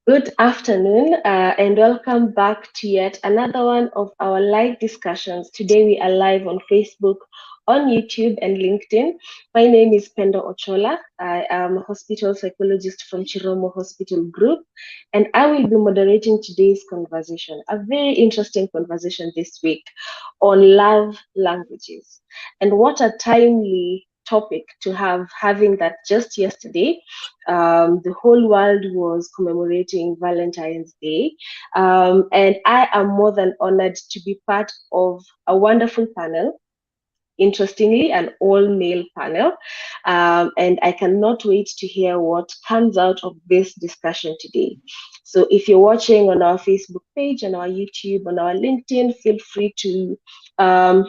Good afternoon, and welcome back to yet another one of our live discussions. Today we are live on Facebook, on YouTube, and LinkedIn. My name is Pendo Ochola. I am a hospital psychologist from Chiromo Hospital Group, and I will be moderating today's conversation, a very interesting conversation this week on love languages. And what a timely topic to having that just yesterday the whole world was commemorating Valentine's Day. And I am more than honored to be part of a wonderful panel. Interestingly, an all male panel. And I cannot wait to hear what comes out of this discussion today. So, if you're watching on our Facebook page, on our YouTube, on our LinkedIn, feel free to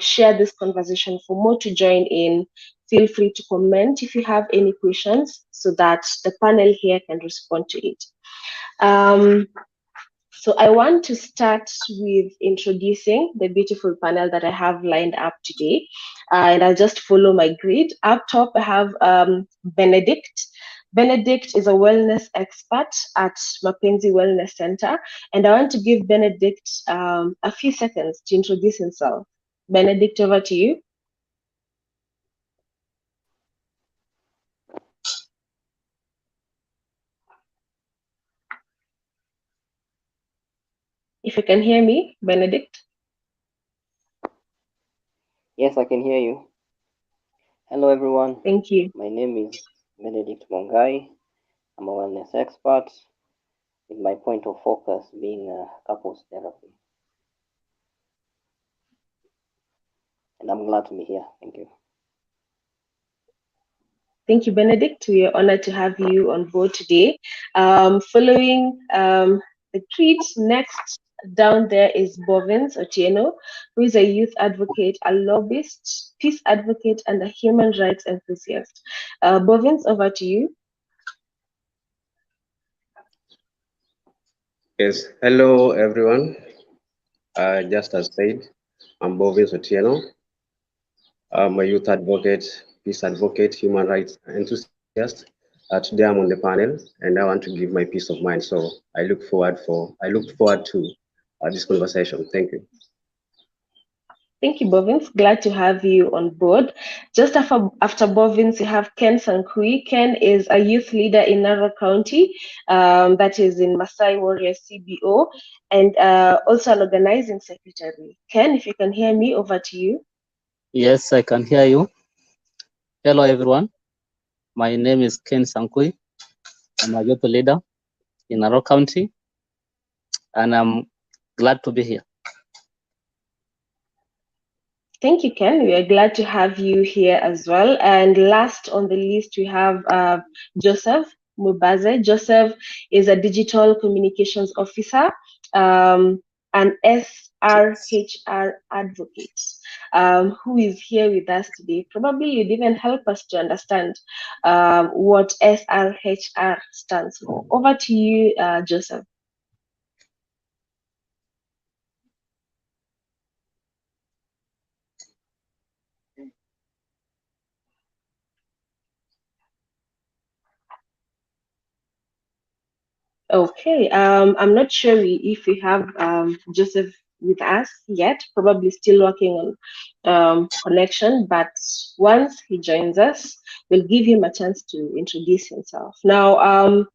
share this conversation. For more to join in, feel free to comment if you have any questions so that the panel here can respond to it. Um, so I want to start with introducing the beautiful panel that I have lined up today. And I'll just follow my grid. Up top, I have Benedict. Benedict is a wellness expert at Mapenzi Wellness Center. And I want to give Benedict a few seconds to introduce himself. Benedict, over to you. If you can hear me, Benedict. Yes, I can hear you. Hello, everyone. Thank you. My name is Benedict Mongai. I'm a wellness expert, with my point of focus being couples therapy. And I'm glad to be here. Thank you. Thank you, Benedict. We are honored to have you on board today. Following the tweet, next down there is Bovins Otieno, who is a youth advocate, a lobbyist, peace advocate, and a human rights enthusiast. Bovins, over to you. Yes, hello everyone. Just as said, I'm Bovin Sotieno. I'm a youth advocate, peace advocate, human rights enthusiast. Today I'm on the panel, and I want to give my peace of mind. So I look forward to this conversation. Thank you. Thank you, Bovins. Glad to have you on board. Just after Bovins, you have Ken Sankui. Ken is a youth leader in Narok County, that is in Masai Warrior CBO, and also an organizing secretary. Ken, if you can hear me, over to you. Yes, I can hear you. Hello, everyone. My name is Ken Sankui. I'm a youth leader in Narok County, and I'm glad to be here. Thank you, Ken. We are glad to have you here as well. And last on the list, we have Joseph Mubaze. Joseph is a digital communications officer, an SRHR advocate, who is here with us today. Probably you'd even help us to understand what SRHR stands for. Over to you, Joseph. Okay, I'm not sure if we have Joseph with us yet, probably still working on connection, but once he joins us, we'll give him a chance to introduce himself. Now,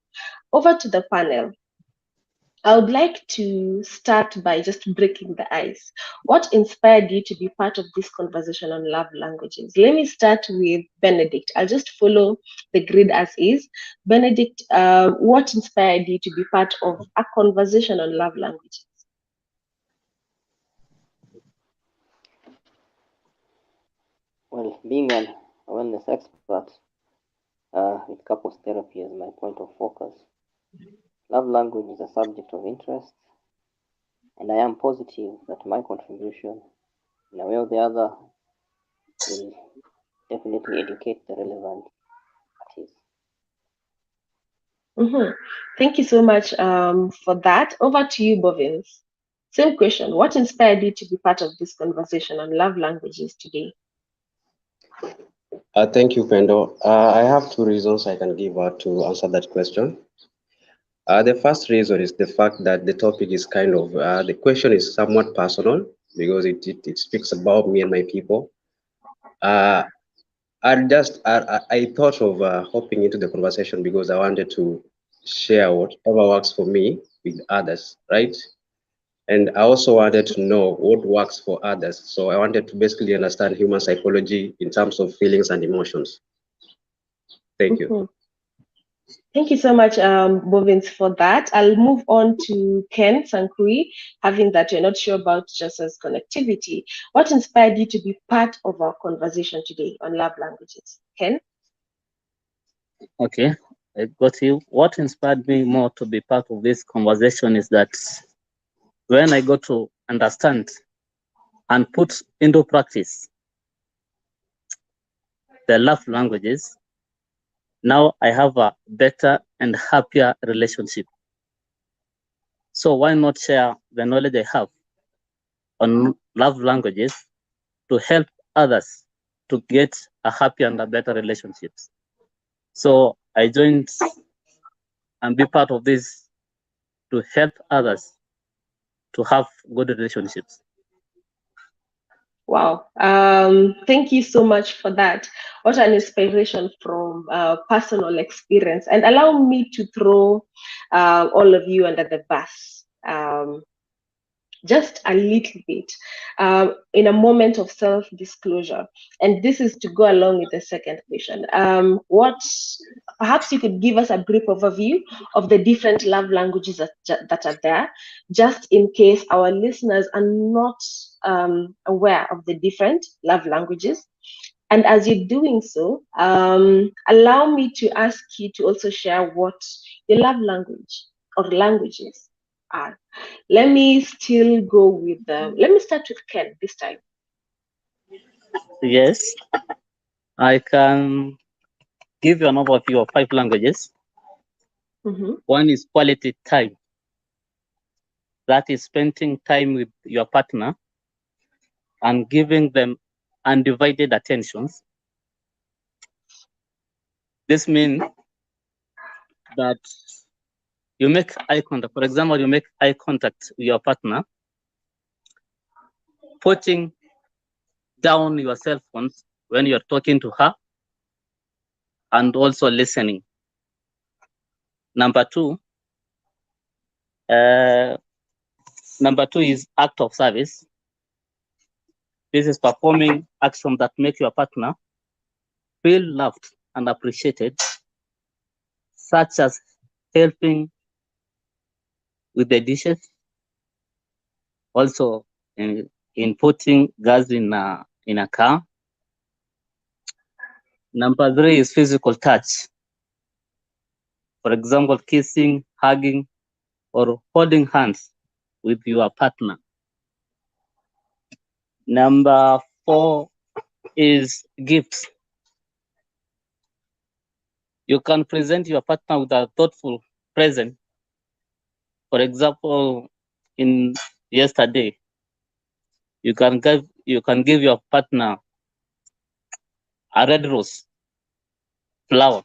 over to the panel. I would like to start by just breaking the ice. What inspired you to be part of this conversation on love languages? Let me start with Benedict. I'll just follow the grid as is. Benedict, what inspired you to be part of a conversation on love languages? Well, being a wellness expert with couples therapy as my point of focus, love language is a subject of interest, and I am positive that my contribution, in a way or the other, will definitely educate the relevant parties. Thank you so much for that. Over to you, Bovins. Same question. What inspired you to be part of this conversation on love languages today? Thank you, Pendo. I have two reasons I can give out to answer that question. The first reason is the fact that the topic is kind of, the question is somewhat personal because it speaks about me and my people. Uh, I thought of hopping into the conversation because I wanted to share whatever works for me with others, right? And I also wanted to know what works for others. So I wanted to basically understand human psychology in terms of feelings and emotions. Thank you. Mhm. Thank you so much, Bovins, for that. I'll move on to Ken Sankui, having that you're not sure about Joseph's connectivity. What inspired you to be part of our conversation today on love languages? Ken? Okay, I got you. What inspired me more to be part of this conversation is that when I got to understand and put into practice the love languages, now I have a better and happier relationship. So why not share the knowledge I have on love languages to help others to get a happier and a better relationships? So I joined and be part of this to help others to have good relationships. Wow. Thank you so much for that. What an inspiration from personal experience. And allow me to throw all of you under the bus. Just a little bit in a moment of self-disclosure. And this is to go along with the second question. What perhaps you could give us a brief overview of the different love languages that are there, just in case our listeners are not aware of the different love languages. And as you're doing so, allow me to ask you to also share what your love language or languages are. Let me still go with let me start with Ken this time. Yes, I can give you an overview of 5 languages. Mm-hmm. One is quality time. That is spending time with your partner and giving them undivided attentions. This means that you make eye contact. For example, you make eye contact with your partner, putting down your cell phones when you're talking to her, and also listening. Number two is act of service. This is performing action that make your partner feel loved and appreciated, such as helping with the dishes, also in putting gas in a car. Number 3 is physical touch. For example, kissing, hugging, or holding hands with your partner. Number 4 is gifts. You can present your partner with a thoughtful present. For example, in yesterday, you can give your partner a red rose flower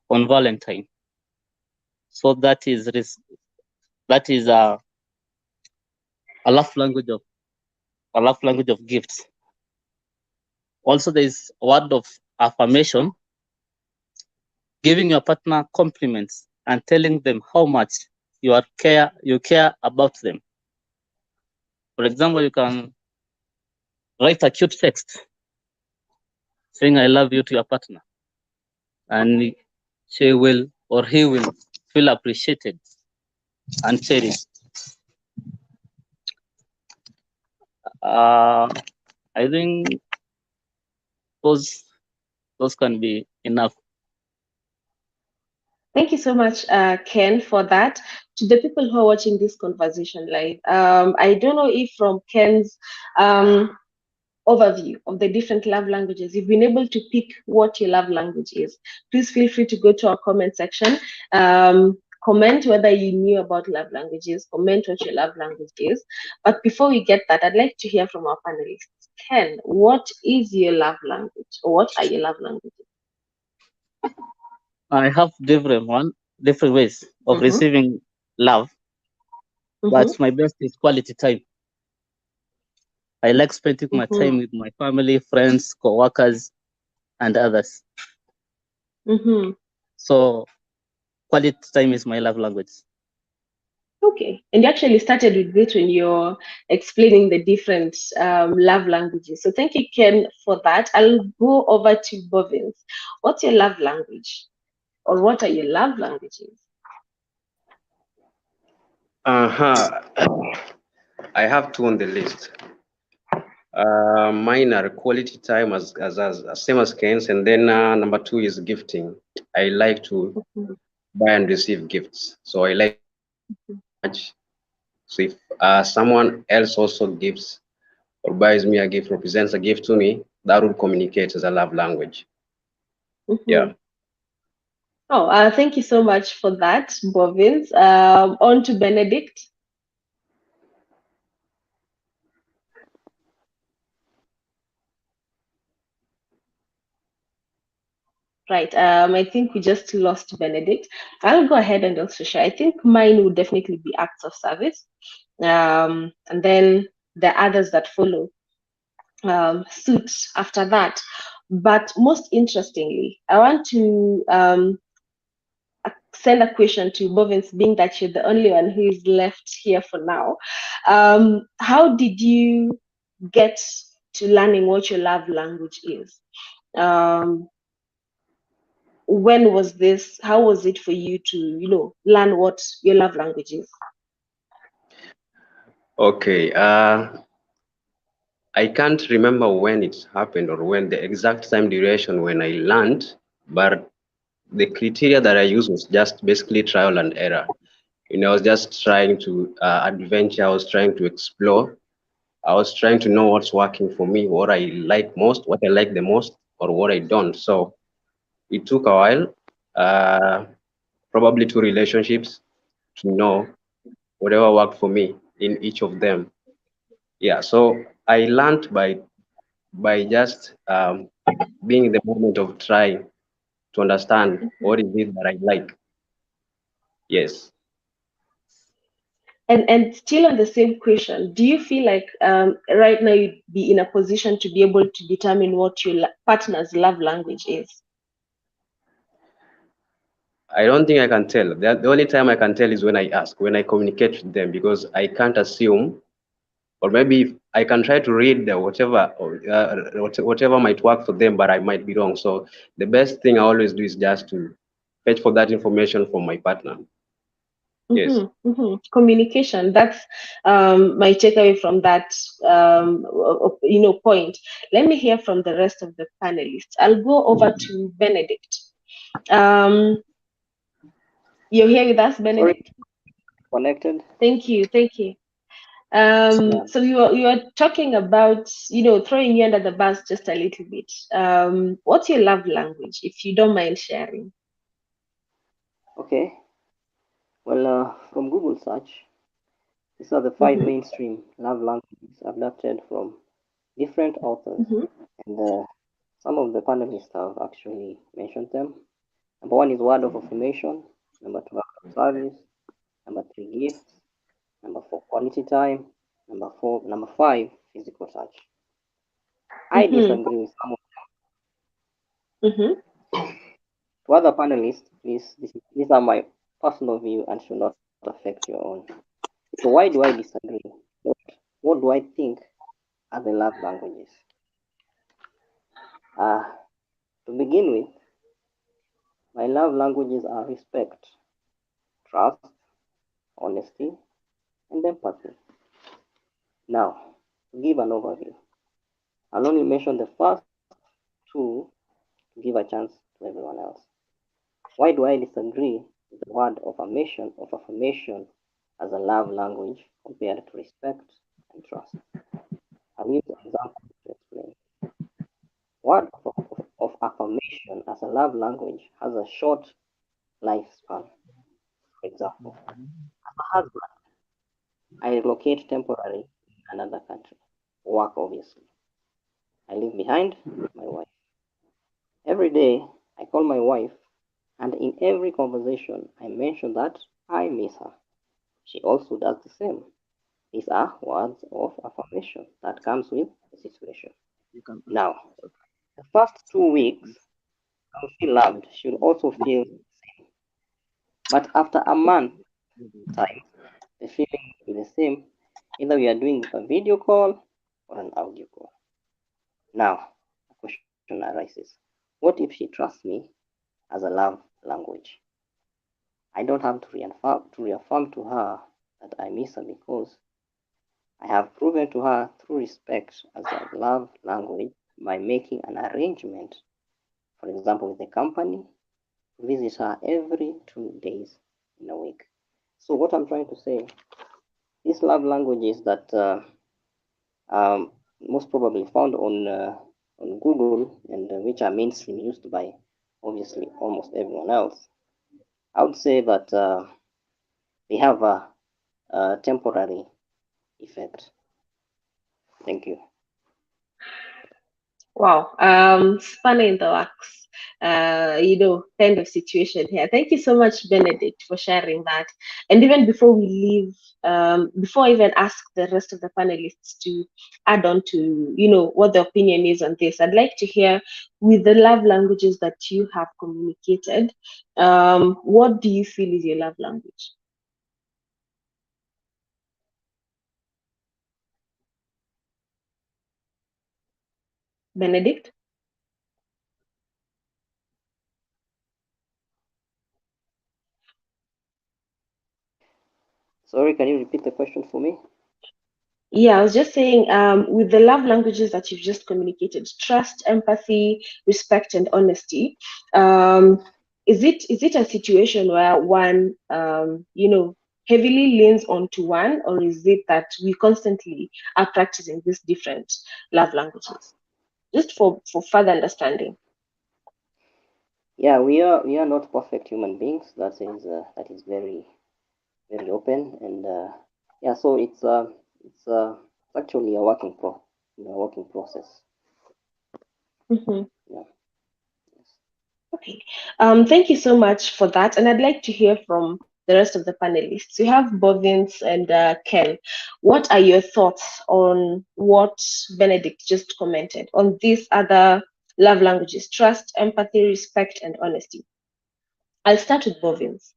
on Valentine. So that is a love language of gifts. Also, there is a word of affirmation, giving your partner compliments and telling them how much you care about them. For example, you can write a cute text saying "I love you" to your partner, and she will or he will feel appreciated and cherished. I think those can be enough. Thank you so much, Ken, for that. To the people who are watching this conversation live, I don't know if from Ken's overview of the different love languages, you've been able to pick what your love language is. Please feel free to go to our comment section. Comment whether you knew about love languages, comment what your love language is. But before we get that, I'd like to hear from our panelists. Ken, what is your love language, or what are your love languages? I have different one. different ways of Mhm. receiving love, Mhm. but my best is quality time. I like spending my Mhm. time with my family, friends, co-workers, and others. Mhm. So quality time is my love language. Okay. And you actually started with this when you're explaining the different love languages. So thank you, Ken, for that. I'll go over to Bovins. What's your love language? Or what are your love languages? Uh-huh. I have two on the list. Mine are quality time as same as Ken's, and then number two is gifting. I like to Mhm. buy and receive gifts, so I like much. So if someone else also gives or buys me a gift, represents a gift to me, that would communicate as a love language. Mhm. Yeah. Oh, thank you so much for that, Bovins. On to Benedict. Right. I think we just lost Benedict. I'll go ahead and also share. I think mine would definitely be acts of service. And then the others that follow suit after that. But most interestingly, I want to send a question to Bovins, being that you're the only one who is left here for now. How did you get to learning what your love language is? Um, when was this? How was it for you to, learn what your love language is? Okay. I can't remember when it happened or when the exact time duration when I learned, but the criteria that I used was just basically trial and error. I was just trying to adventure. I was trying to explore. I was trying to know what's working for me, what I like most, what I like the most, or what I don't. So it took a while, uh, probably two relationships, to know whatever worked for me in each of them. Yeah. So I learned by just being in the moment of trying to understand what is it that I like. Yes. And still on the same question, do you feel like right now you'd be in a position to be able to determine what your partner's love language is? I don't think I can tell. The only time I can tell is when I ask, when I communicate with them, because I can't assume, or maybe I can try to read whatever, whatever might work for them, but I might be wrong. So the best thing I always do is just to fetch for that information from my partner. Yes. Communication. That's my takeaway from that point. Let me hear from the rest of the panelists. I'll go over to Benedict. Um, you're here with us, Sorry, Benedict? connected. Thank you, thank you. Yeah. So you are talking about, throwing you under the bus just a little bit. What's your love language, if you don't mind sharing? Okay. Well, from Google search, these are the five Mm-hmm, mainstream love languages adapted from different authors, mm-hmm, and some of the panelists have actually mentioned them. Number one is word of affirmation. Number two, act of service. Number three, gifts. Number four, quality time. Number five, physical touch. I mm-hmm, disagree with some of mm-hmm. to other panelists. Please, these are my personal view and should not affect your own. So why do I disagree? What, what do I think are the love languages? Uh, to begin with, my love languages are respect, trust, honesty, and empathy. Now, to give an overview, I'll only mention the first two to give a chance to everyone else. Why do I disagree with the word of affirmation as a love language compared to respect and trust? I'll use an example to explain. Word of affirmation as a love language has a short lifespan. For example, as a husband, I relocate temporarily in another country. Work, obviously. I leave behind my wife. Every day, I call my wife And in every conversation, I mention that I miss her. She also does the same. These are words of affirmation that comes with the situation. Now, the first 2 weeks, I'll feel loved. She'll also feel the same. But after a month time, the feeling will be the same. Either we are doing a video call or an audio call. Now, a question arises. What if she trusts me as a love language? I don't have to reaffirm to her that I miss her because I have proven to her through respect as a love language by making an arrangement, for example, with the company, to visit her every 2 days in a week. So what I'm trying to say, these love languages that most probably found on Google and which are mainstream used by obviously almost everyone else, I would say that they have a temporary effect. Thank you. Wow, spanning the works, kind of situation here. Thank you so much, Benedict, for sharing that. And even before we leave, before I even ask the rest of the panelists to add on to, what the opinion is on this, I'd like to hear with the love languages that you have communicated, what do you feel is your love language? Benedict? Sorry, can you repeat the question for me? Yeah, I was just saying, with the love languages that you've just communicated, trust, empathy, respect, and honesty, is it a situation where one, heavily leans onto one, or is it that we constantly are practicing these different love languages? Just for further understanding. Yeah, we are not perfect human beings. That is very very open, and yeah, so it's actually a working process. Mm-hmm. Yeah. Okay. Thank you so much for that. And I'd like to hear from the rest of the panelists. We have Bovins and Ken. What are your thoughts on what Benedict just commented on these other love languages: trust, empathy, respect, and honesty? I'll start with Bovins.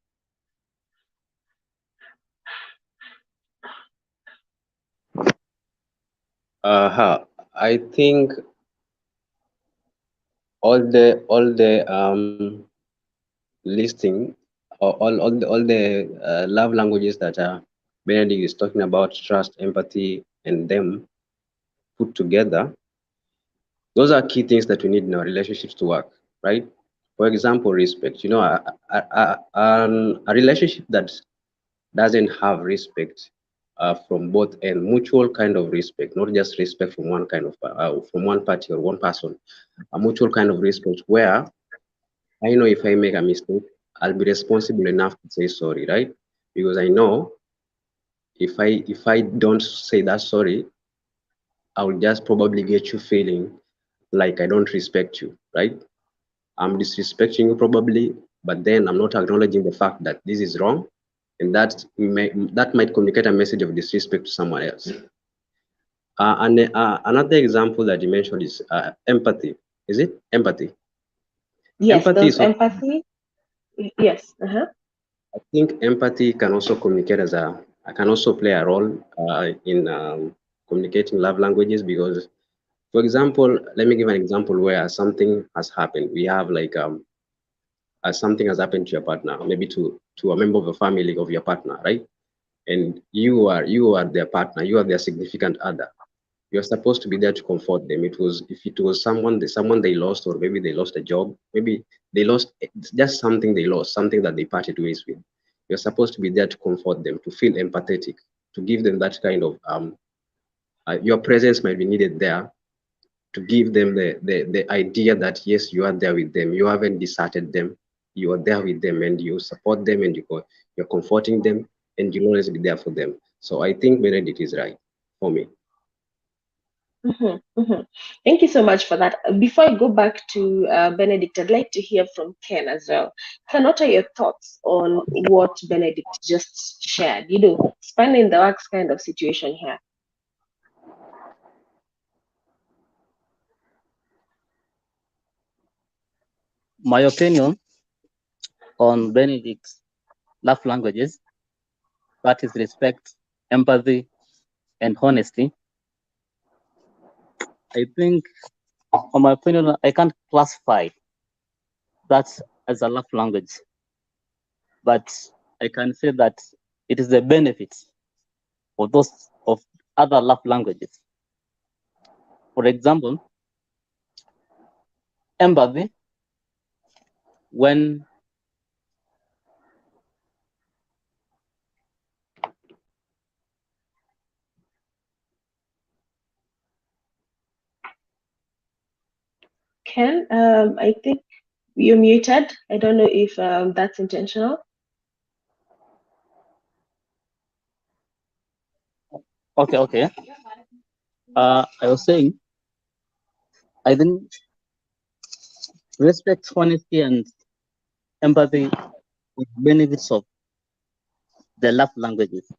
I think all the listing or all the love languages that Benedict is talking about, trust, empathy, and them put together, those are key things that we need in our relationships to work, right? For example, respect. A relationship that doesn't have respect from both and mutual kind of respect, not just respect from one kind of from one party or one person, a mutual kind of respect where I know if I make a mistake, I'll be responsible enough to say sorry, right? Because I know if I don't say that sorry, I will just probably get you feeling like I don't respect you, right? I'm disrespecting you probably, but then I'm not acknowledging the fact that this is wrong, and that might communicate a message of disrespect to someone else. And another example that you mentioned is empathy. Is it empathy? Yes, Empathy there's is also, empathy. Yes. Uh-huh. I think empathy can also communicate can also play a role in communicating love languages because, for example, let me give an example where something has happened. We have like something has happened to your partner, maybe to a member of the family of your partner, right? And you are their partner, you are their significant other. You're supposed to be there to comfort them. If it was someone they lost, or maybe they lost a job, maybe they lost just something they lost, something that they parted ways with. You're supposed to be there to comfort them, to feel empathetic, to give them that kind of your presence might be needed there to give them the idea that yes, you are there with them, you haven't deserted them, you are there with them, and you support them, and you're comforting them, and you'll always be there for them. So I think Benedict is right for me. Thank you so much for that. Before I go back to Benedict, I'd like to hear from Ken as well. Ken, what are your thoughts on what Benedict just shared? Spanning the works kind of situation here. My opinion on Benedict's love languages, that is respect, empathy, and honesty. I think, on my opinion, I can't classify that as a love language, but I can say that it is the benefits of those of other love languages. For example, empathy, when Ken, I think you're muted. I don't know if that's intentional. okay. I was saying, I think respect, honesty, and empathy are benefits of the love languages.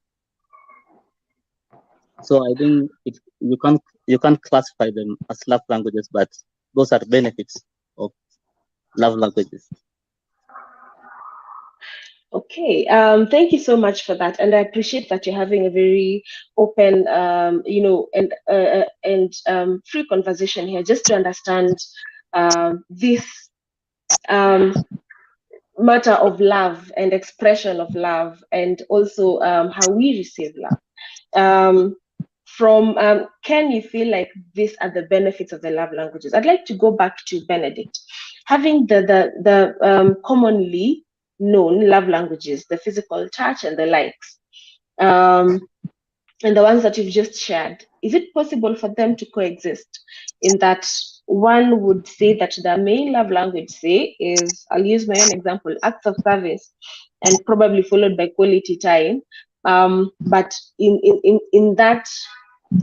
So I think you can't classify them as love languages, but those are benefits of love languages. Okay, thank you so much for that, and I appreciate that you're having a very open, and free conversation here, just to understand this matter of love and expression of love, and also how we receive love. From Can you feel like these are the benefits of the love languages? I'd like to go back to Benedict. Having the commonly known love languages, the physical touch and the likes, and the ones that you've just shared, is it possible for them to coexist in that one would say that the main love language, say, is, I'll use my own example, acts of service, and probably followed by quality time. But in that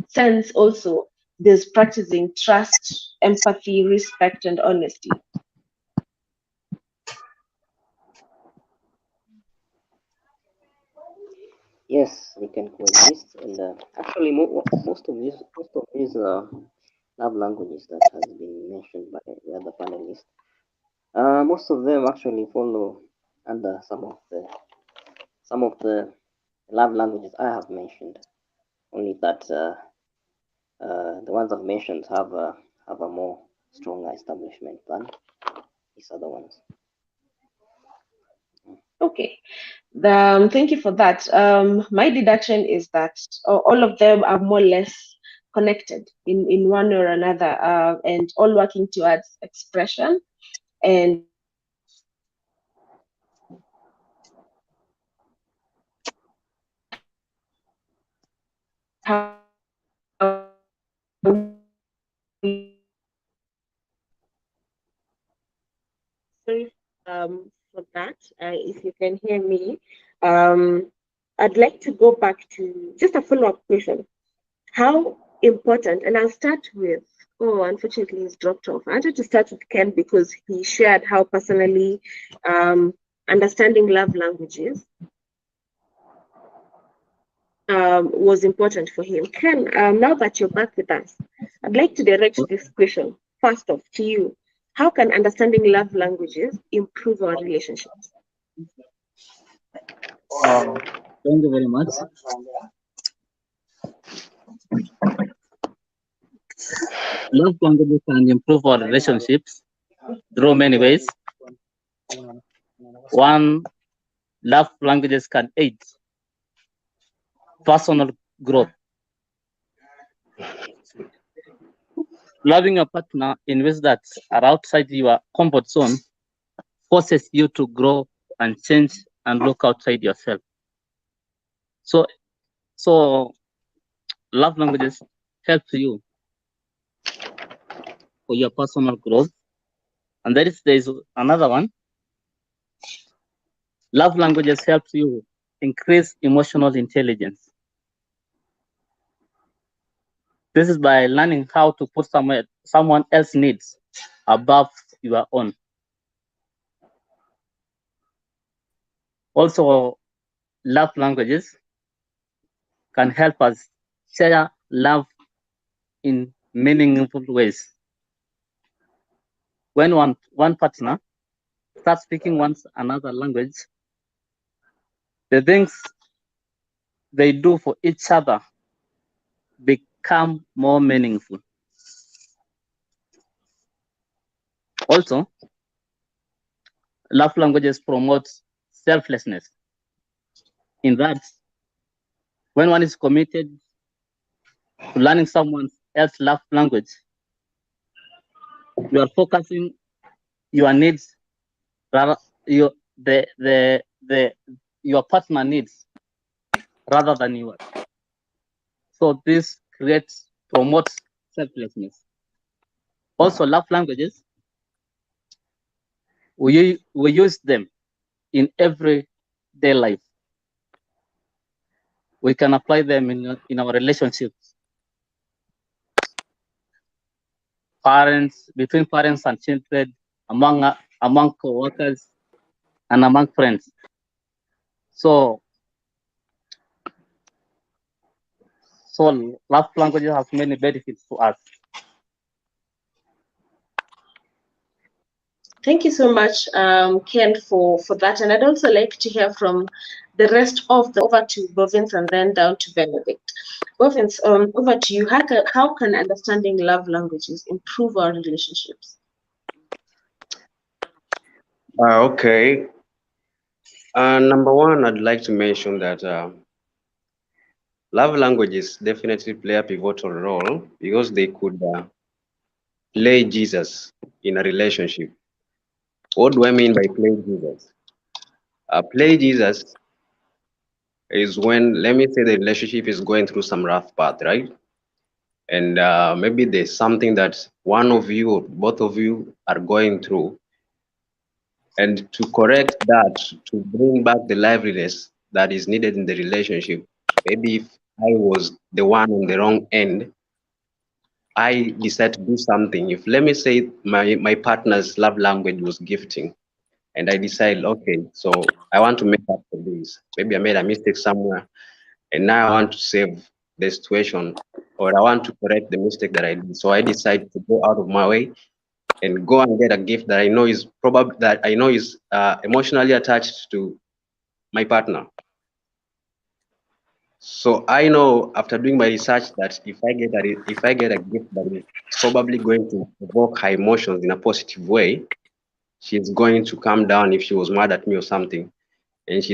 sense also, there's practicing trust, empathy, respect, and honesty. Yes, we can coexist, and actually, most of these love languages that has been mentioned by the other panelists, most of them actually follow under some of the love languages I have mentioned. Only that the ones I've mentioned have a more stronger establishment than these other ones. Okay. Thank you for that. My deduction is that all of them are more or less connected in one or another, and all working towards expression and how sorry for that. If you can hear me, I'd like to go back to just a follow-up question. How important, and I'll start with, oh, unfortunately, he's dropped off. I wanted to start with Ken because he shared how personally understanding love languages was important for him. Ken, now that you're back with us, I'd like to direct this question first off to you. How can understanding love languages improve our relationships? Thank you very much. Love languages can improve our relationships through many ways. One, love languages can aid personal growth. Loving a partner in ways that are outside your comfort zone forces you to grow and change and look outside yourself. So love languages help you for your personal growth. And there's another one. Love languages help you increase emotional intelligence. This is by learning how to put someone else's needs above your own. Also, love languages can help us share love in meaningful ways. When one partner starts speaking another language, the things they do for each other become more meaningful. Also, love languages promote selflessness. In that, when one is committed to learning someone else's love language, you are focusing your needs, rather your your partner needs rather than yours. So this promotes selflessness. Also, love languages, we use them in everyday life. We can apply them in our relationships. Between parents and children, among co-workers, and among friends. So love languages have many benefits to us. Thank you so much, Ken, for that. And I'd also like to hear from the rest of over to Bovins and then down to Benedict. Bovins, over to you. How can understanding love languages improve our relationships? Okay. Number one, I'd like to mention that love languages definitely play a pivotal role because they could play Jesus in a relationship. What do I mean by play Jesus? Play Jesus is when, let me say, the relationship is going through some rough path, right? And maybe there's something that one of you or both of you are going through. And to correct that, to bring back the liveliness that is needed in the relationship, maybe if I was the one on the wrong end, I decide to do something. If, let me say, my partner's love language was gifting, and I decide, okay, so I want to make up for this. Maybe I made a mistake somewhere, and now I want to save the situation, or I want to correct the mistake that I did. So I decide to go out of my way and go and get a gift that I know is emotionally attached to my partner. So I know after doing my research that if I get a gift that is probably going to evoke her emotions in a positive way, she's going to calm down if she was mad at me or something, and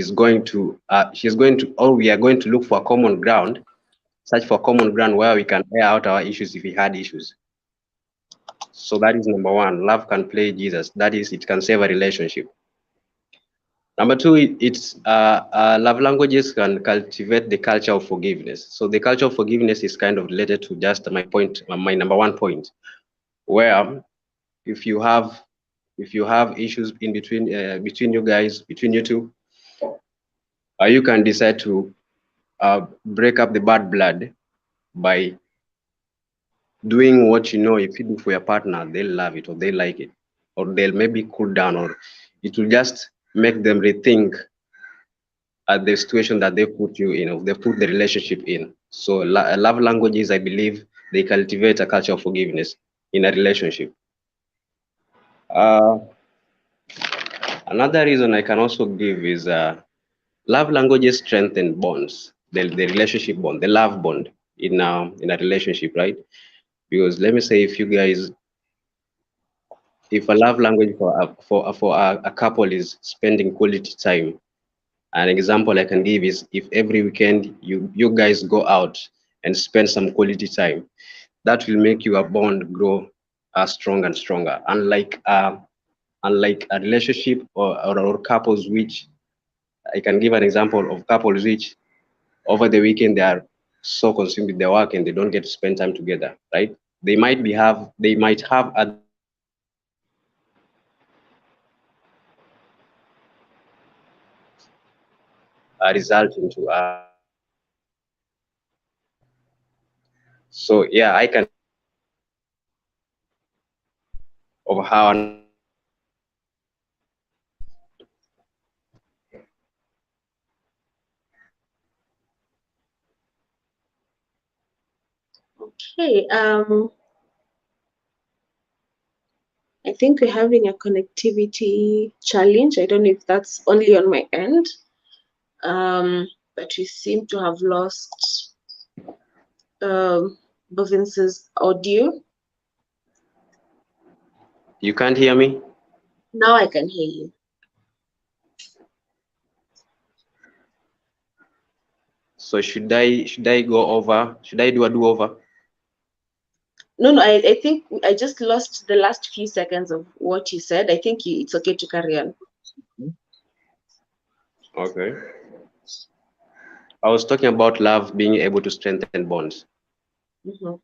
or we are going to look for a common ground, search for common ground where we can air out our issues if we had issues. So that is number one. Love can play Jesus. That is, it can save a relationship. Number two, love languages can cultivate the culture of forgiveness. So the culture of forgiveness is kind of related to just my number one point, where if you have issues in between you guys, between you two, you can decide to break up the bad blood by doing what you know. If you do for your partner, they'll love it or they like it, or they'll maybe cool down, or it will just make them rethink at the situation that they put you in, or they put the relationship in. So love languages, I believe, they cultivate a culture of forgiveness in a relationship. Uh, Another reason I can also give is love languages strengthen bonds, the relationship bond, the love bond in a relationship, right? Because let me say, if a love language for a couple is spending quality time, an example I can give is if every weekend you guys go out and spend some quality time, that will make your bond grow stronger and stronger. Unlike a relationship or couples which, I can give an example of couples which over the weekend they are so consumed with their work and they don't get to spend time together, right? They might have other result into So yeah, I can of how Okay. I think we're having a connectivity challenge. I don't know if that's only on my end, but we seem to have lost Bovince's audio. you can't hear me. Now I can hear you. So should I go over? Should I do a do-over? No, I think I just lost the last few seconds of what you said. I think it's okay to carry on. Okay. I was talking about love being able to strengthen bonds. Mm-hmm.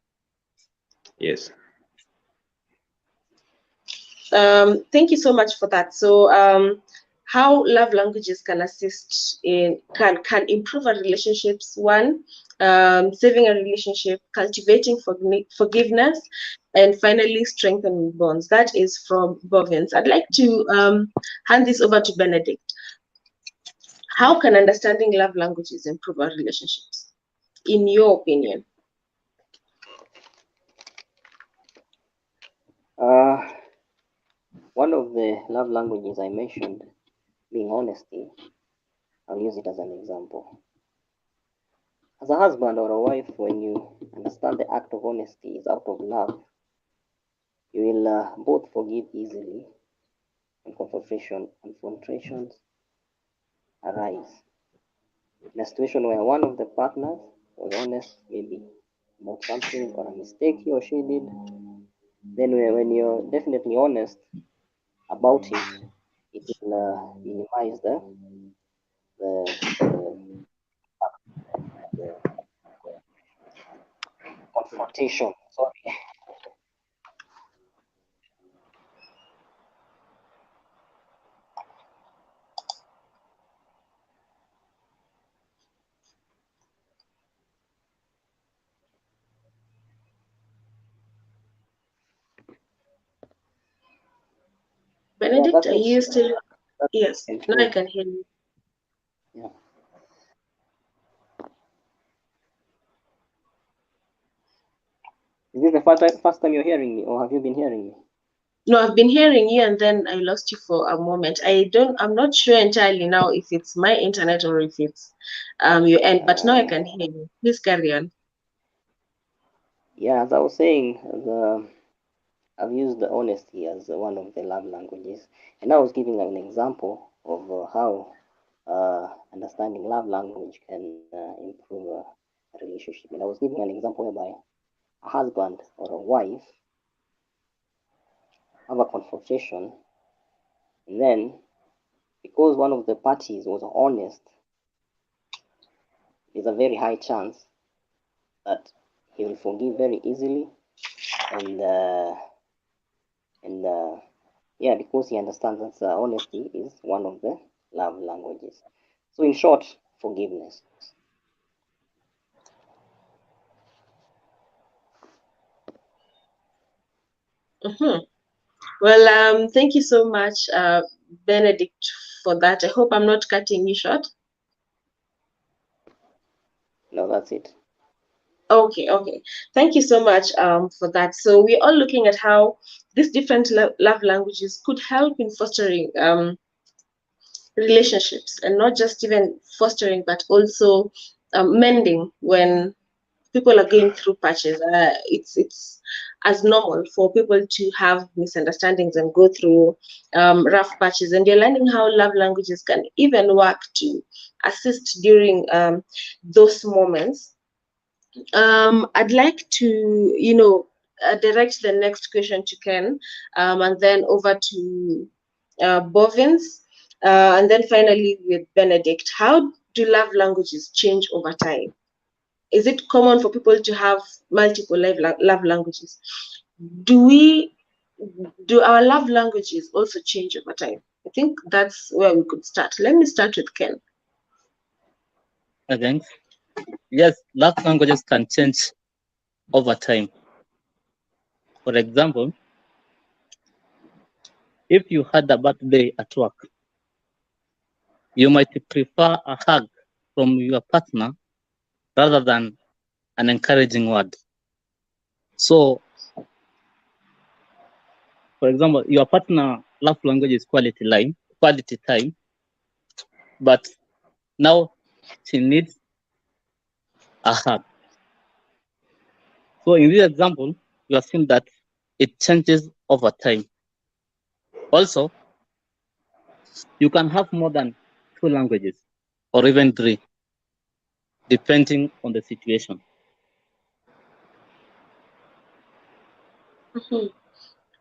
Yes. Thank you so much for that. So, how love languages can assist in can improve our relationships. One, saving a relationship, cultivating forgiveness, and finally strengthening bonds. That is from Bovins. I'd like to hand this over to Benedict. How can understanding love languages improve our relationships, in your opinion? One of the love languages I mentioned being honesty. I'll use it as an example. As a husband or a wife, when you understand the act of honesty is out of love, you will both forgive easily when confrontations arise. In a situation where one of the partners was honest, maybe about something or a mistake he or she did, then when you're definitely honest about it, it will minimize the confrontation. Sorry. Benedict, are That you makes still? Yes, now I improve. can hear you. Yeah. Is this the first time you're hearing me, or have you been hearing me? No, I've been hearing you and then I lost you for a moment. I'm not sure entirely now if it's my internet or if it's your end, but now I can hear you. Please carry on. Yeah, as I was saying, I've used the honesty as one of the love languages, and I was giving an example of how understanding love language can improve a relationship. And I was giving an example whereby a husband or a wife have a confrontation, and then because one of the parties was honest, there's a very high chance that he will forgive very easily, and yeah, because he understands that honesty is one of the love languages. So in short, forgiveness. Well, thank you so much, Benedict, for that. I hope I'm not cutting you short. No, that's it. Okay. Thank you so much for that. So we're all looking at how these different love languages could help in fostering relationships, and not just even fostering, but also mending when people are going through patches. It's as normal for people to have misunderstandings and go through rough patches, and you're learning how love languages can even work to assist during those moments. I'd like to, direct the next question to Ken, and then over to Bovins, and then finally with Benedict. How do love languages change over time? Is it common for people to have multiple love languages? Do our love languages also change over time? I think that's where we could start. Let me start with Ken. I think, yes, love languages can change over time. For example, if you had a bad day at work, you might prefer a hug from your partner rather than an encouraging word. So, for example, your partner love language is quality time, but now she needs a hug. So in this example, you have seen that it changes over time. Also, you can have more than 2 languages or even 3, depending on the situation.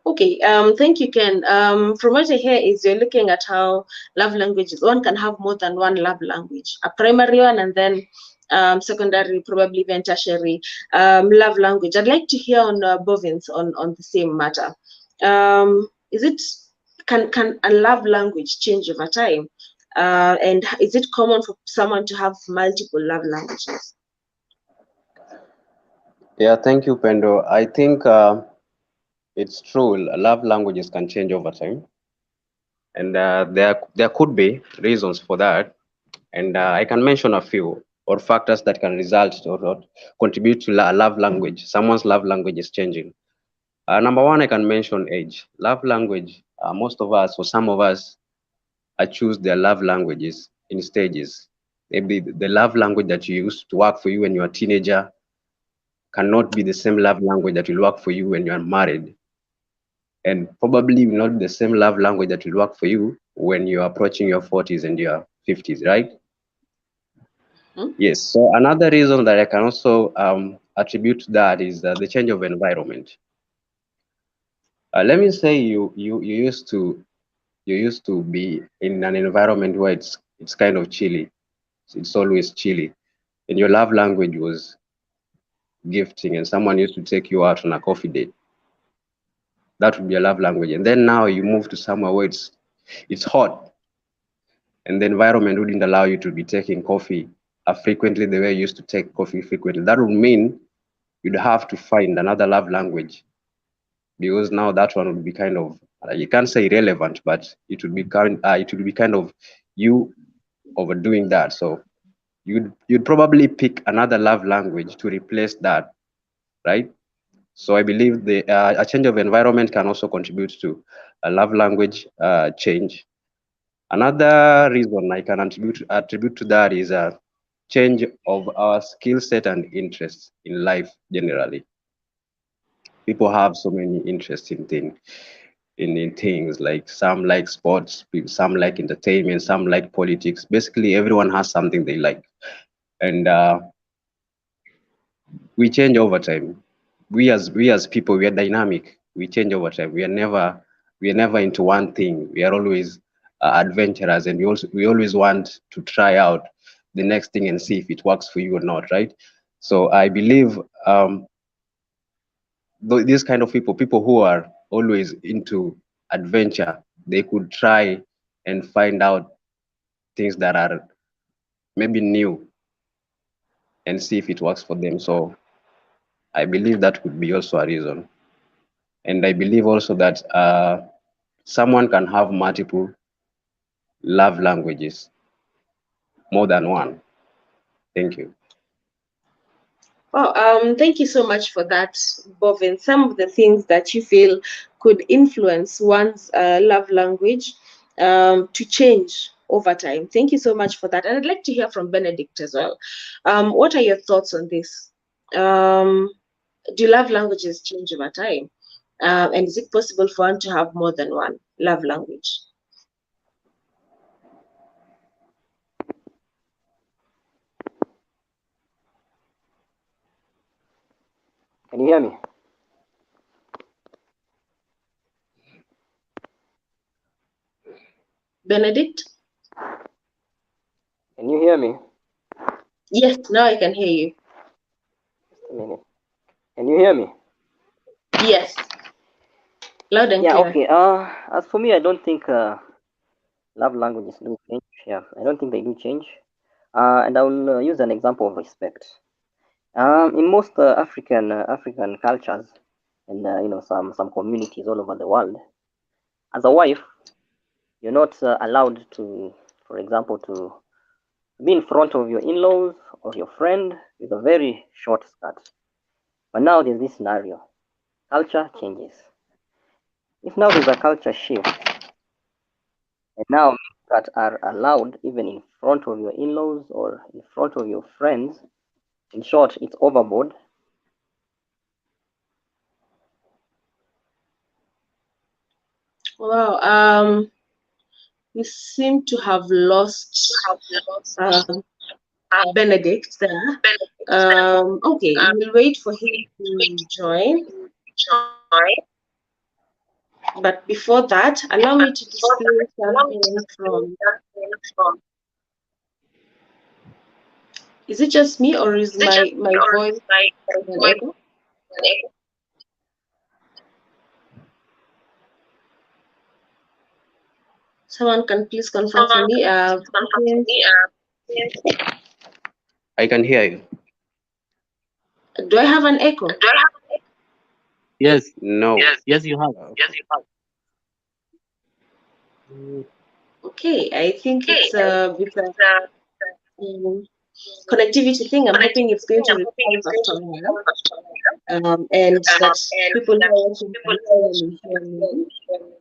Okay, thank you, Ken. From what I hear is you're looking at how love languages, one can have more than one love language, a primary one and then secondary, probably even tertiary love language. I'd like to hear on Bovin's on the same matter. Can a love language change over time? And is it common for someone to have multiple love languages? Yeah, thank you, Pendo. I think it's true. Love languages can change over time, and there could be reasons for that. And I can mention a few or factors that can result or contribute to a love language. Someone's love language is changing. Number one, I can mention age. Love language. Most of us, or some of us, choose their love languages in stages. Maybe the love language that you used to work for you when you're a teenager cannot be the same love language that will work for you when you're married. And probably will not be the same love language that will work for you when you're approaching your 40s and your 50s, right? Yes. So another reason that I can also attribute to that is the change of environment. Let me say you used to be in an environment where it's kind of chilly. It's always chilly, and your love language was gifting, and someone used to take you out on a coffee date. That would be a love language. And then now you move to somewhere where it's hot, and the environment wouldn't allow you to be taking coffee frequently the way you used to take coffee frequently. That would mean you'd have to find another love language, because now that one would be kind of, you can't say irrelevant, but it would be kind of you overdoing that. So you'd probably pick another love language to replace that, right? So I believe a change of environment can also contribute to a love language change. Another reason I can attribute to that is a change of our skill set and interests in life generally. People have so many interests in things, like some like sports, some like entertainment, some like politics. Basically, everyone has something they like, and we change over time. We as people, we are dynamic. We change over time. We are never into one thing. We are always adventurers, and we always want to try out the next thing and see if it works for you or not, right? So I believe these kind of people who are always into adventure, they could try and find out things that are maybe new and see if it works for them. So I believe that could be also a reason. And I believe also that someone can have multiple love languages, more than one. Thank you. Oh, thank you so much for that, Bovin. Some of the things that you feel could influence one's love language to change over time. Thank you so much for that. And I'd like to hear from Benedict as well. What are your thoughts on this? Do love languages change over time? And is it possible for one to have more than one love language? Can you hear me? Benedict? Can you hear me? Yes, now I can hear you. Just a minute. Can you hear me? Yes. Loud and Yeah, clear. okay. As for me, I don't think love languages do change. Yeah, I don't think they do change. And I will use an example of respect. In most African cultures and some communities all over the world, as a wife, you're not allowed to, for example, to be in front of your in-laws or your friend with a very short skirt. But now there's this scenario. Culture changes. If now there's a culture shift, and now that are allowed even in front of your in-laws or in front of your friends, in short, it's overboard. Wow. We seem to have lost Benedict there. Okay, we'll wait for him to join. But before that, allow me to display something from. Is it just me, or is my voice an echo? Someone can please confirm for me. I can hear you. Do I have an echo? Yes. No. Yes, you have. Okay, I think it's because connectivity thing. I'm hoping it's going to resolve after a while. And that people who are watching can clearly hear me.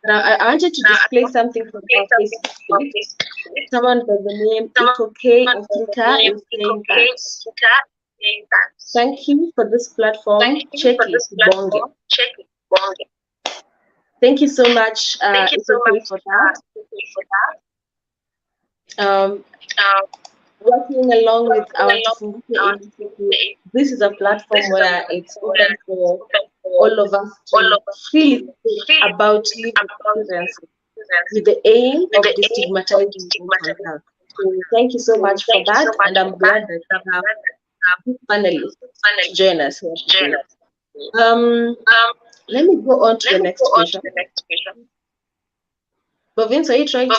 Now I wanted to display something from our Facebook page. Someone by the name Ikoke Ofinka is saying that. Thank you for this platform. Check it, Bonge. Thank you so much, Ikoke, for that. Working along with our Tufunguke initiative, this is a platform where it's open for all of us to freely speak about lived experiences with the aim of destigmatizing mental health. So thank you so much for that, and I'm glad that we have this panelists to join us here today. Let me go on to the next question. Bovins, are you trying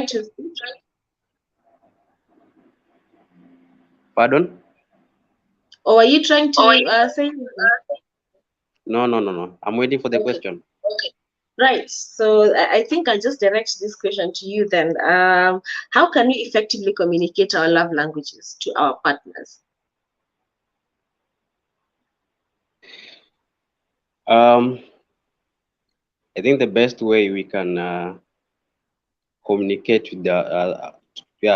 to speak? Pardon? Or are you trying to say? No. I'm waiting for the question. Okay. Right. So I think I'll just direct this question to you then. How can we effectively communicate our love languages to our partners? I think the best way we can communicate with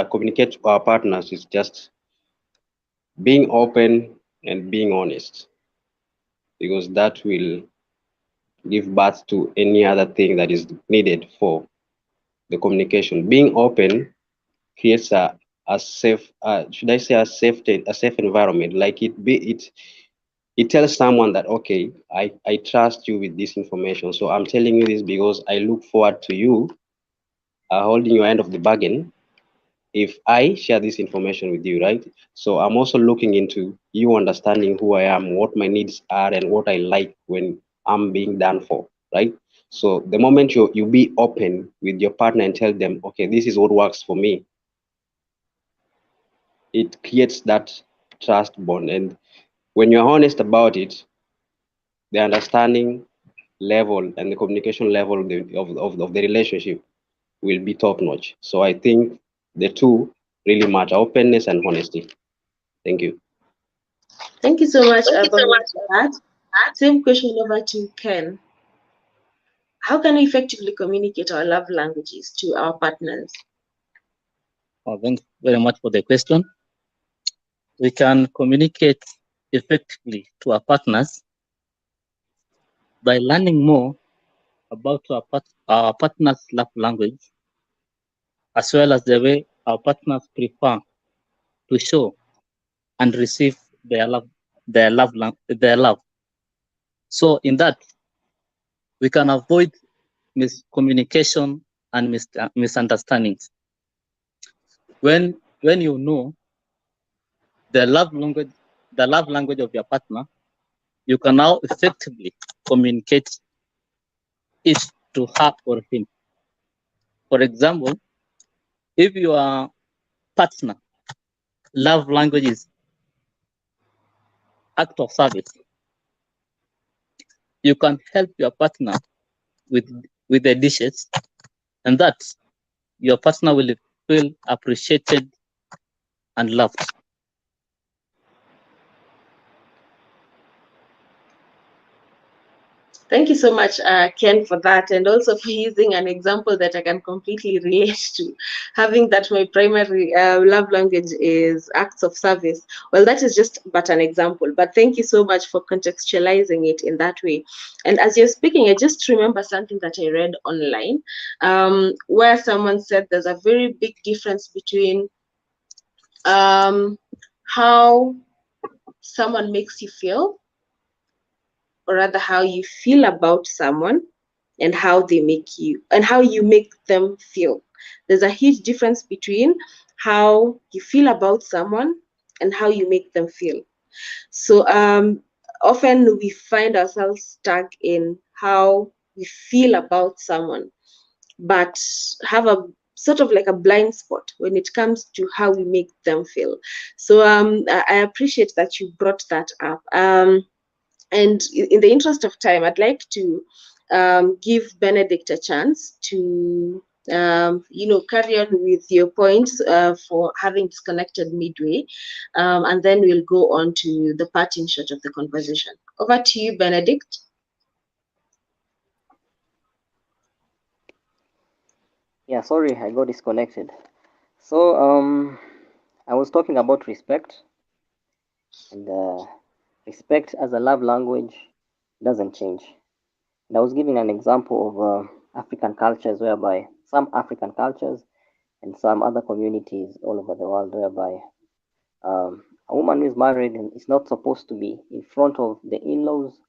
communicate to our partners is just being open and being honest, because that will give birth to any other thing that is needed for the communication. Being open creates a safe, should I say a safe environment. Like it tells someone that, okay, I trust you with this information. So I'm telling you this because I look forward to you holding your end of the bargain if I share this information with you, right? So I'm also looking into you understanding who I am, what my needs are, and what I like when I'm being done for, right? So the moment you be open with your partner and tell them, okay, this is what works for me, it creates that trust bond. And when you're honest about it, the understanding level and the communication level of the relationship will be top notch. So I think the two really matter, openness and honesty. Thank you. Thank you so much, for that. Same question over to Ken. How can we effectively communicate our love languages to our partners? Oh, thank you very much for the question. We can communicate effectively to our partners by learning more about our partner's love language, as well as the way our partners prefer to show and receive their love. So in that, we can avoid miscommunication and misunderstandings. When you know the love language of your partner, you can now effectively communicate it to her or him. For example, if your partner love language is act of service. You can help your partner with the dishes, and that your partner will feel appreciated and loved. Thank you so much, Ken, for that, and also for using an example that I can completely relate to. Having that my primary love language is acts of service. Well, that is just but an example, but thank you so much for contextualizing it in that way. And as you're speaking, I just remember something that I read online, where someone said there's a very big difference between how someone makes you feel, or rather how you feel about someone, and how they make you, and how you make them feel. There's a huge difference between how you feel about someone and how you make them feel. So often we find ourselves stuck in how we feel about someone, but have a sort of like a blind spot when it comes to how we make them feel. So I appreciate that you brought that up. And in the interest of time, I'd like to give Benedict a chance to carry on with your points for having disconnected midway, and then we'll go on to the parting shot of the conversation. Over to you, Benedict. Yeah, sorry, I got disconnected. So, I was talking about respect, and respect as a love language doesn't change. And I was giving an example of African cultures, whereby some African cultures and some other communities all over the world, whereby a woman who is married is not supposed to be in front of the in-laws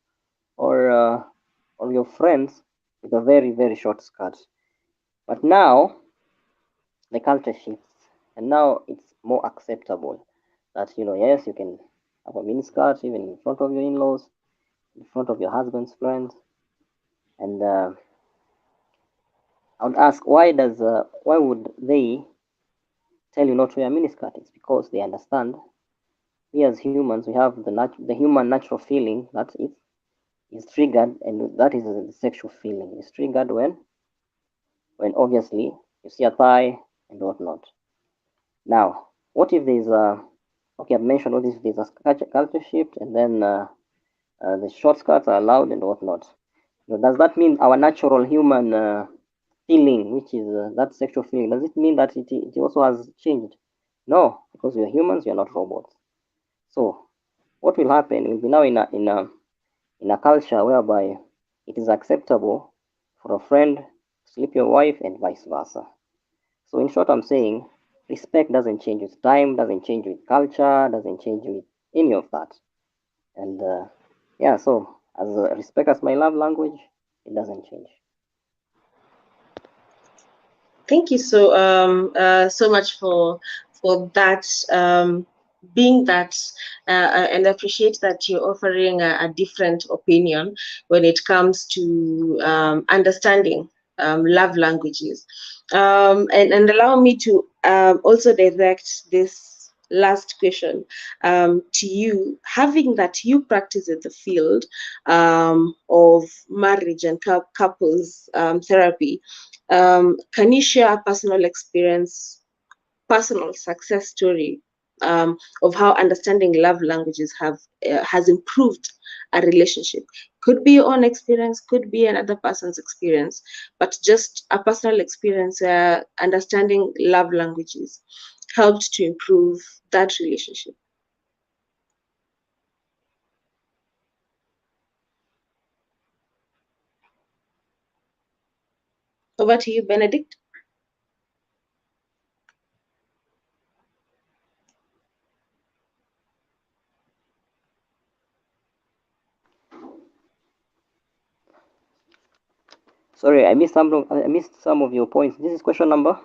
or your friends with a very, very short skirt. But now the culture shifts, and now it's more acceptable that, yes, you can have a miniskirt even in front of your in-laws, in front of your husband's friends. And I would ask, why would they tell you not to wear a miniskirt? It's because they understand we as humans, we have the human natural feeling that it is triggered, and that is the sexual feeling. It's triggered when obviously you see a thigh and whatnot. Now, what if there's okay, I've mentioned what if there's a culture shift, and then the short skirts are allowed and whatnot. Does that mean our natural human feeling, which is that sexual feeling, does it mean that it also has changed? No, because we are humans, we are not robots. So what will happen will be now in a culture whereby it is acceptable for a friend to sleep your wife and vice versa. So in short, I'm saying respect doesn't change with time, doesn't change with culture, doesn't change with any of that. And yeah, so as respect as my love language, it doesn't change. Thank you so much for that. Being that, and I appreciate that you're offering a different opinion when it comes to understanding love languages. And allow me to also direct this last question to you, having that you practice in the field of marriage and couples therapy. Can you share a personal experience, personal success story of how understanding love languages has improved a relationship? Could be your own experience, could be another person's experience, but just a personal experience where understanding love languages helped to improve that relationship. Over to you, Benedict. Sorry, I missed some of your points. This is question number.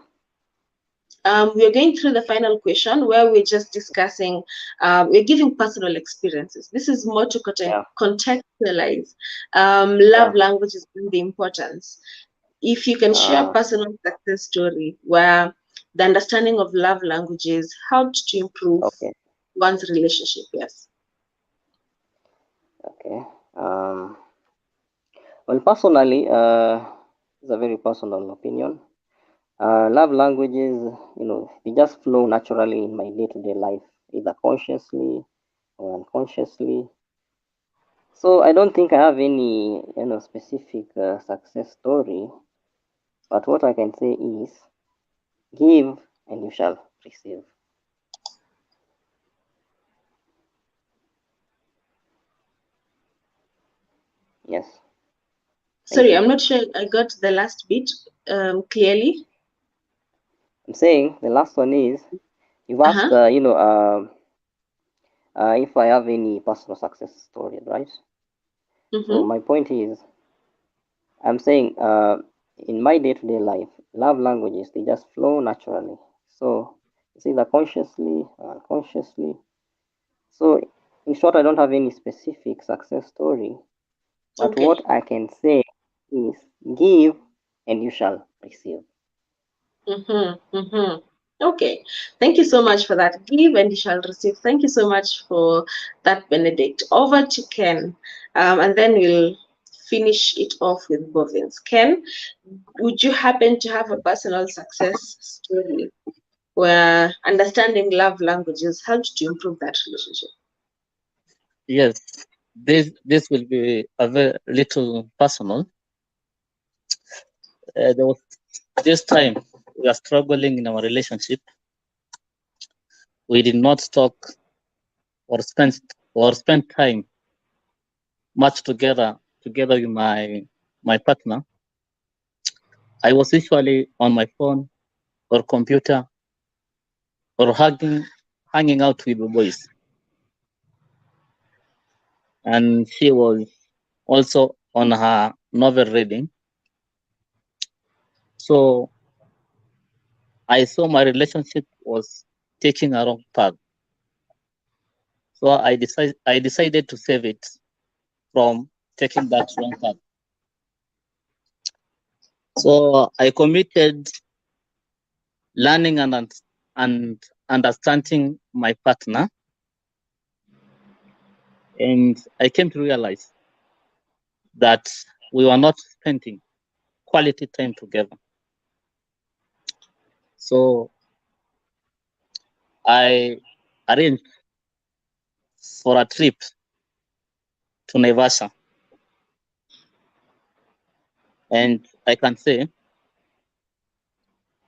We're going through the final question where we're just discussing, we're giving personal experiences. This is more to contextualize love languages and the importance. If you can share a personal success story where the understanding of love languages helped to improve Okay. one's relationship. Yes. Okay. Well, personally, it's a very personal opinion. Love languages, they just flow naturally in my day-to-day life, either consciously or unconsciously. So I don't think I have any, specific success story. But what I can say is, give and you shall receive. Yes. Sorry, You. I'm not sure I got the last bit clearly. I'm saying the last one is, you've asked, Uh-huh. if I have any personal success story, right? So Mm-hmm. my point is, I'm saying, in my day-to-day life, love languages, they just flow naturally. So it's either consciously or unconsciously. So in short, I don't have any specific success story, but Okay. what I can say is, give and you shall receive. Mm-hmm. Mm-hmm. Okay. Thank you so much for that. Give and you shall receive. Thank you so much for that, Benedict. Over to Ken. And then we'll finish it off with Bovins. Ken, would you happen to have a personal success story where understanding love languages helped to improve that relationship? Yes, this will be a very little personal. There was this time we are struggling in our relationship. We did not talk or spend time much together with my partner. I was usually on my phone or computer or hanging out with the boys, and she was also on her novel reading. So I saw my relationship was taking a wrong path. So I decided to save it from taking that wrong path. So I committed learning and understanding my partner, and I came to realize that we were not spending quality time together. So I arranged for a trip to Naivasha, and I can say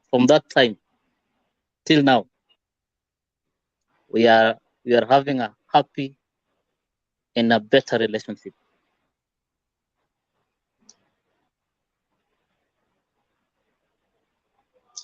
from that time till now we are having a happy and a better relationship.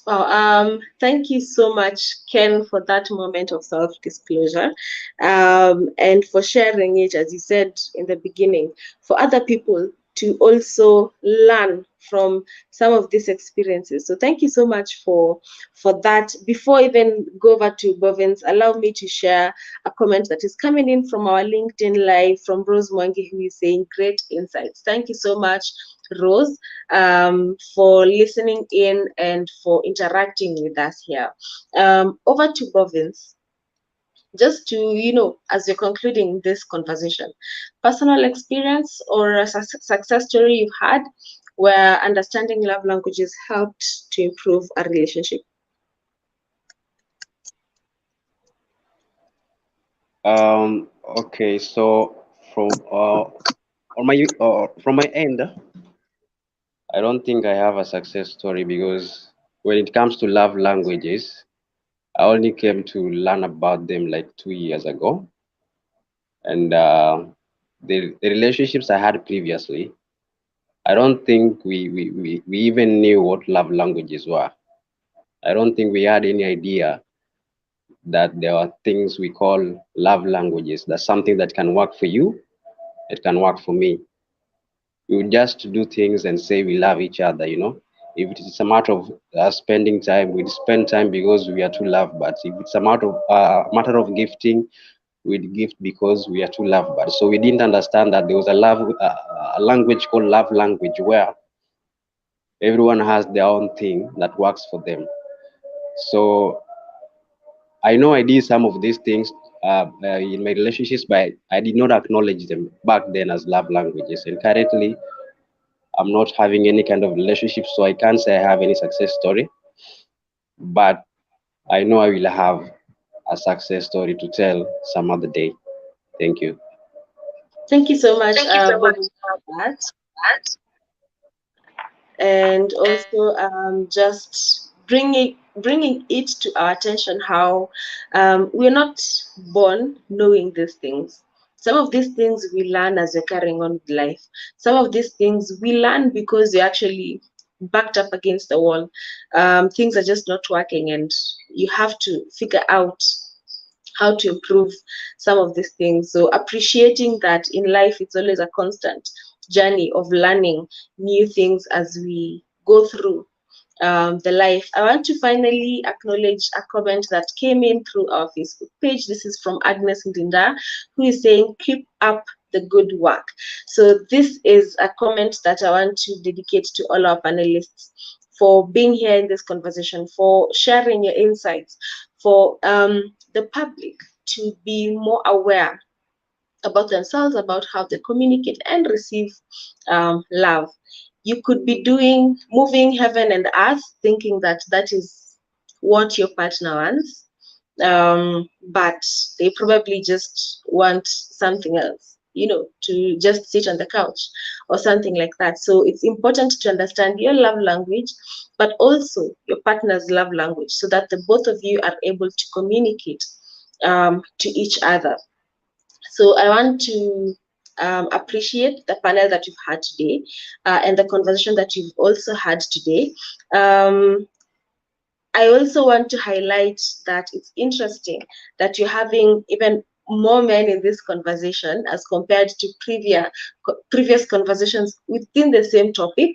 Wow, thank you so much, Ken, for that moment of self-disclosure, and for sharing it, as you said in the beginning, for other people to also learn from some of these experiences. So thank you so much for that. Before I even go over to Bovins, allow me to share a comment that is coming in from our LinkedIn Live from Rose Mwangi, who is saying, great insights. Thank you so much, Rose, for listening in and for interacting with us here. Over to Bovins. Just to, as you're concluding this conversation, personal experience or a success story you've had where understanding love languages helped to improve a relationship? Okay, so from my end, I don't think I have a success story because when it comes to love languages, I only came to learn about them like 2 years ago, and the relationships I had previously, I don't think we even knew what love languages were. I don't think we had any idea that there are things we call love languages. That's something that can work for you, it can work for me. We would just do things and say we love each other. If it is a matter of spending time, we'd spend time because we are too love birds. If it's a matter of gifting, we'd gift because we are too love birds. So we didn't understand that there was a language called love language where everyone has their own thing that works for them. So I know I did some of these things in my relationships, but I did not acknowledge them back then as love languages. And currently, I'm not having any kind of relationship, so I can't say I have any success story. But I know I will have a success story to tell some other day. Thank you. Thank you so much, Bobby, for that. And also just bringing it to our attention how we're not born knowing these things. Some of these things we learn as we're carrying on with life. Some of these things we learn because you're actually backed up against the wall. Things are just not working, and you have to figure out how to improve some of these things. So appreciating that in life, it's always a constant journey of learning new things as we go through the life. I want to finally acknowledge a comment that came in through our Facebook page. This is from Agnes Ndinda, who is saying, keep up the good work. So this is a comment that I want to dedicate to all our panelists for being here in this conversation, for sharing your insights, for the public to be more aware about themselves, about how they communicate and receive love. You could be moving heaven and earth, thinking that that is what your partner wants, but they probably just want something else, to just sit on the couch or something like that. So it's important to understand your love language, but also your partner's love language, so that the both of you are able to communicate to each other. So I want to appreciate the panel that you've had today and the conversation that you've also had today. I also want to highlight that it's interesting that you're having even more men in this conversation as compared to previous conversations within the same topic,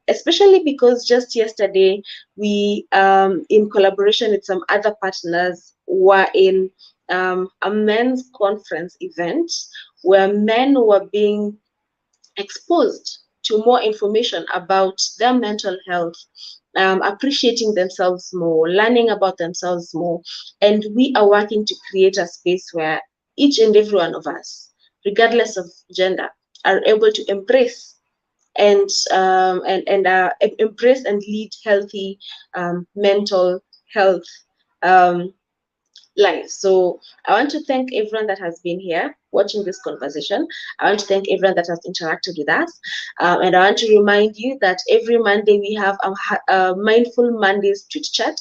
especially because just yesterday we, in collaboration with some other partners, were in a men's conference event where men were being exposed to more information about their mental health, appreciating themselves more, learning about themselves more. And we are working to create a space where each and every one of us, regardless of gender, are able to embrace and embrace and lead healthy mental health life. So I want to thank everyone that has been here watching this conversation. I want to thank everyone that has interacted with us. And I want to remind you that every Monday we have a Mindful Mondays tweet chat.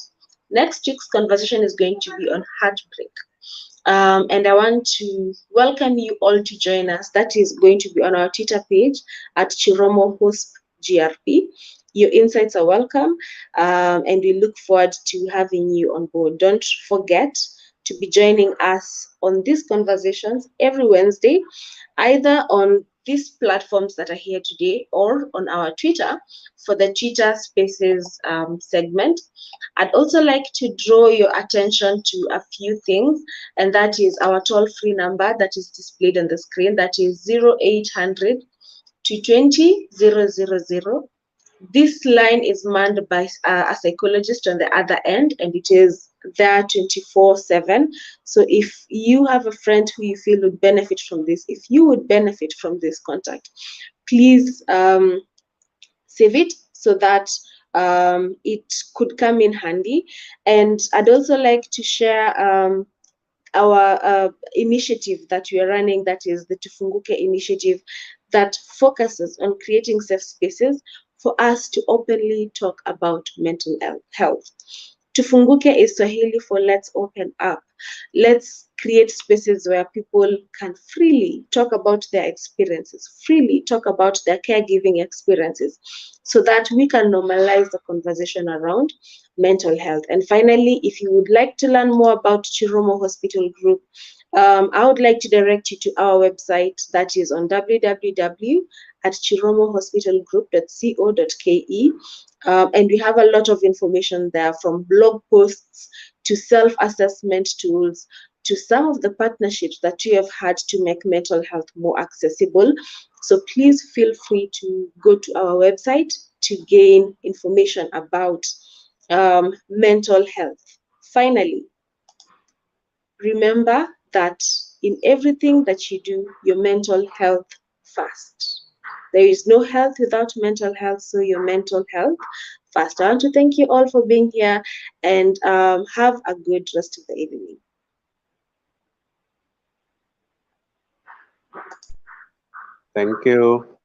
Next week's conversation is going to be on heartbreak. And I want to welcome you all to join us. That is going to be on our Twitter page at Chiromo Hosp GRP. Your insights are welcome, and we look forward to having you on board. Don't forget to be joining us on these conversations every Wednesday, either on these platforms that are here today or on our Twitter for the Twitter Spaces segment. I'd also like to draw your attention to a few things, and that is our toll-free number that is displayed on the screen. That is 0800 220 000. This line is manned by a psychologist on the other end, and it is there 24/7. So if you have a friend who you feel would benefit from this, if you would benefit from this contact, please save it so that it could come in handy. And I'd also like to share our initiative that we are running, that is the Tufunguke initiative, that focuses on creating safe spaces for us to openly talk about mental health. Tufunguke is Swahili for let's open up. Let's create spaces where people can freely talk about their experiences, freely talk about their caregiving experiences, so that we can normalize the conversation around mental health. And finally, if you would like to learn more about Chiromo Hospital Group, I would like to direct you to our website that is on www.chiromohospitalgroup.co.ke. And we have a lot of information there, from blog posts to self-assessment tools to some of the partnerships that we have had to make mental health more accessible. So please feel free to go to our website to gain information about mental health. Finally, remember that in everything that you do, your mental health first. There is no health without mental health, so your mental health first. I want to thank you all for being here, and have a good rest of the evening. Thank you.